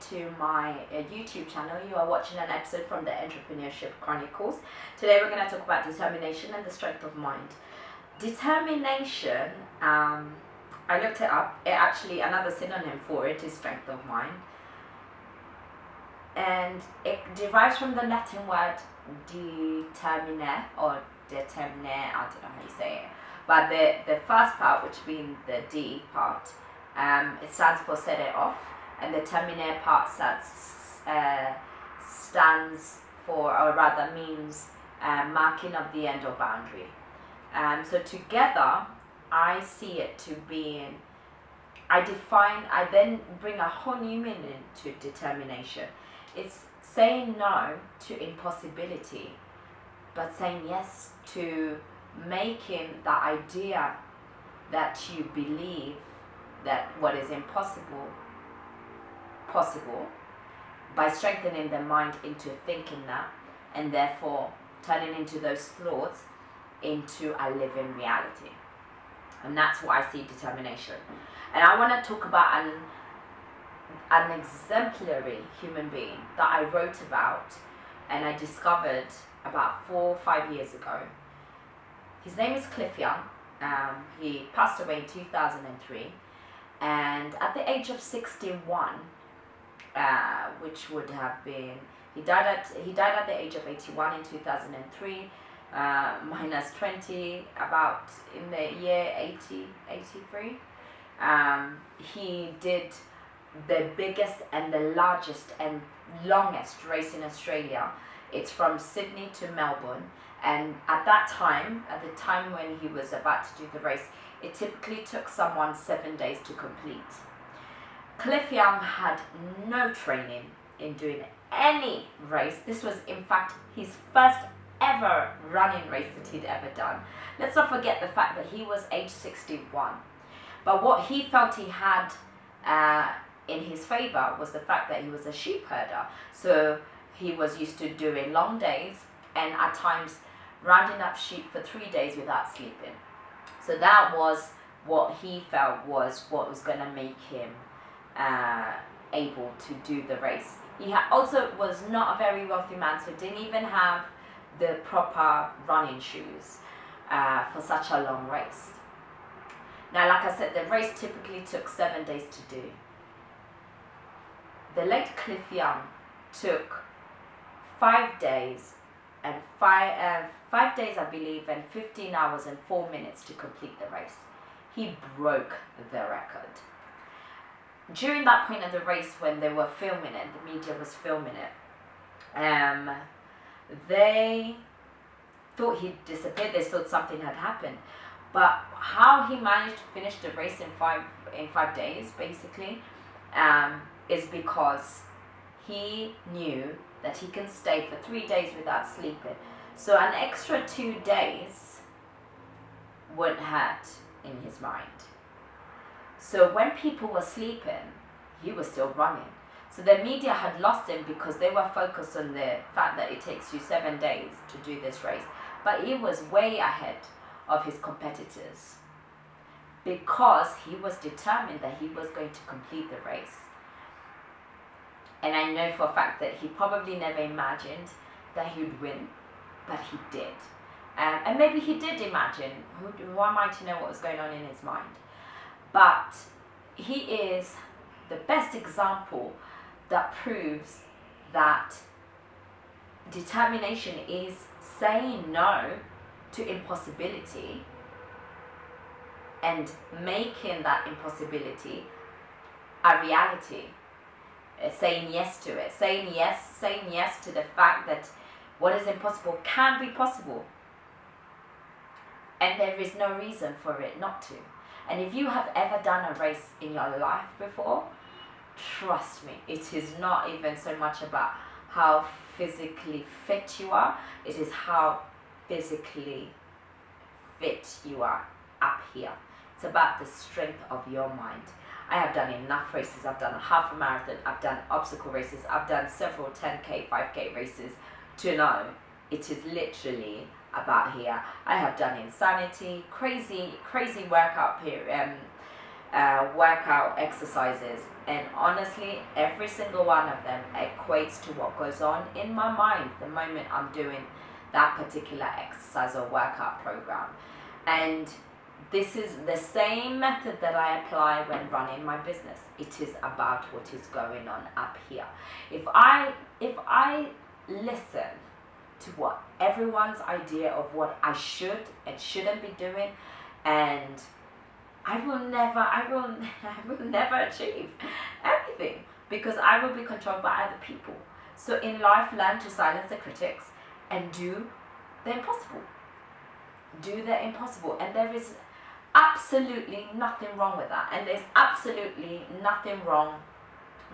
to my YouTube channel. You are watching an episode from the Entrepreneurship Chronicles. Today we're going to talk about determination and the strength of mind. Determination, I looked it up. It actually, another synonym for it is strength of mind. And it derives from the Latin word determine or determine, I don't know how you say it. But the first part, which being the D part, it stands for set it off, and the termine part stands for, or rather means, marking of the end or boundary. So together, I see it to being, I then bring a whole new meaning to determination. It's saying no to impossibility, but saying yes to making the idea that you believe that what is impossible possible, by strengthening the mind into thinking that, and therefore turning into those thoughts into a living reality. And that's what I see determination. And I want to talk about an exemplary human being that I wrote about and I discovered about 4 or 5 years ago. His name is Cliff Young. He passed away in 2003, and at the age of 61, which would have been, he died at the age of 81 in 2003, minus 20, about in the year 83. He did the biggest and the largest and longest race in Australia. It's from Sydney to Melbourne, and at the time when he was about to do the race, it typically took someone 7 days to complete. Cliff Young had no training in doing any race. This was in fact his first ever running race that he'd ever done. Let's not forget the fact that he was age 61. But what he felt he had in his favor was the fact that he was a sheep herder. So he was used to doing long days and at times rounding up sheep for 3 days without sleeping. So that was what he felt was what was going to make him able to do the race. He also was not a very wealthy man, so didn't even have the proper running shoes for such a long race. Now, like I said, the race typically took 7 days to do. The late Cliff Young took 5 days and 5 days, I believe, and 15 hours and 4 minutes to complete the race. He broke the record. During that point of the race, when they were filming it, the media was filming it, they thought he disappeared. They thought something had happened. But how he managed to finish the race in five days, basically, is because he knew that he can stay for 3 days without sleeping. So an extra 2 days wouldn't hurt in his mind. So when people were sleeping, he was still running. So the media had lost him because they were focused on the fact that it takes you 7 days to do this race. But he was way ahead of his competitors because he was determined that he was going to complete the race. And I know for a fact that he probably never imagined that he would win, but he did. And maybe he did imagine, who am I to know what was going on in his mind? But he is the best example that proves that determination is saying no to impossibility and making that impossibility a reality. Saying yes to it, saying yes to the fact that what is impossible can be possible, and there is no reason for it not to. And if you have ever done a race in your life before, trust me, it is not even so much about how physically fit you are, it is how physically fit you are up here. It's about the strength of your mind. I have done enough races. I've done a half a marathon, I've done obstacle races, I've done several 10k, 5k races to know it is literally about here. I have done insanity, crazy workout workout exercises, and honestly every single one of them equates to what goes on in my mind the moment I'm doing that particular exercise or workout program. And this is the same method that I apply when running my business. It is about what is going on up here. If I listen to what everyone's idea of what I should and shouldn't be doing, and I will never achieve anything, because I will be controlled by other people. So in life, learn to silence the critics and do the impossible. Do the impossible, and there is absolutely nothing wrong with that, and there's absolutely nothing wrong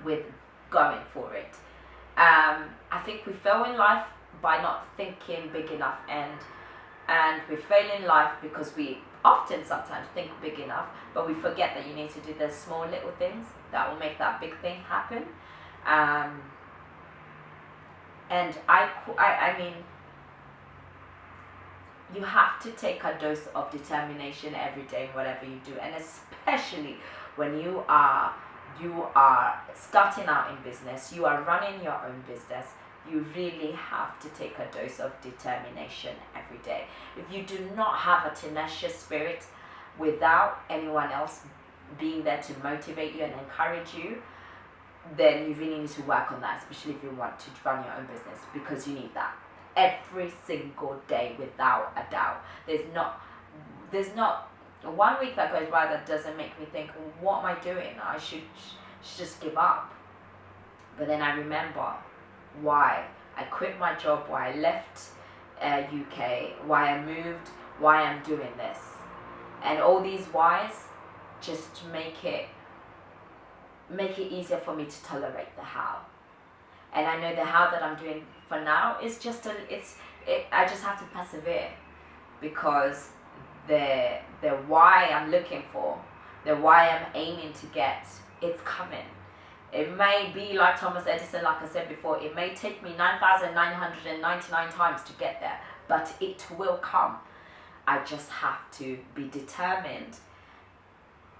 with going for it. I think we fail in life by not thinking big enough, and we fail in life because we often sometimes think big enough, but we forget that you need to do the small little things that will make that big thing happen. And I mean, you have to take a dose of determination every day in whatever you do, and especially when you are starting out in business, you are running your own business. You really have to take a dose of determination every day. If you do not have a tenacious spirit without anyone else being there to motivate you and encourage you, then you really need to work on that, especially if you want to run your own business, because you need that every single day without a doubt. There's not one week that goes by that doesn't make me think, what am I doing? I should just give up. But then I remember why I quit my job, why I left UK, why I moved, why I'm doing this. And all these whys just make it easier for me to tolerate the how. And I know the how that I'm doing for now is I just have to persevere, because the why I'm looking for, the why I'm aiming to get, it's coming. It may be like Thomas Edison, like I said before, it may take me 9,999 times to get there, but it will come. I just have to be determined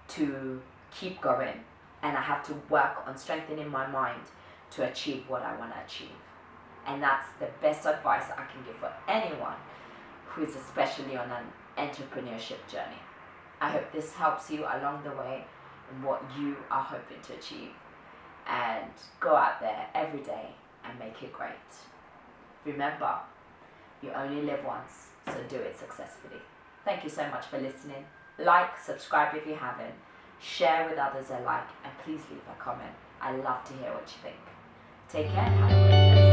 to keep going, and I have to work on strengthening my mind to achieve what I want to achieve. And that's the best advice I can give for anyone who is especially on an entrepreneurship journey. I hope this helps you along the way in what you are hoping to achieve. And go out there every day and make it great. Remember, you only live once, so do it successfully. Thank you so much for listening. Like, subscribe if you haven't, share with others alike, and please leave a comment. I love to hear what you think. Take care and have a great day.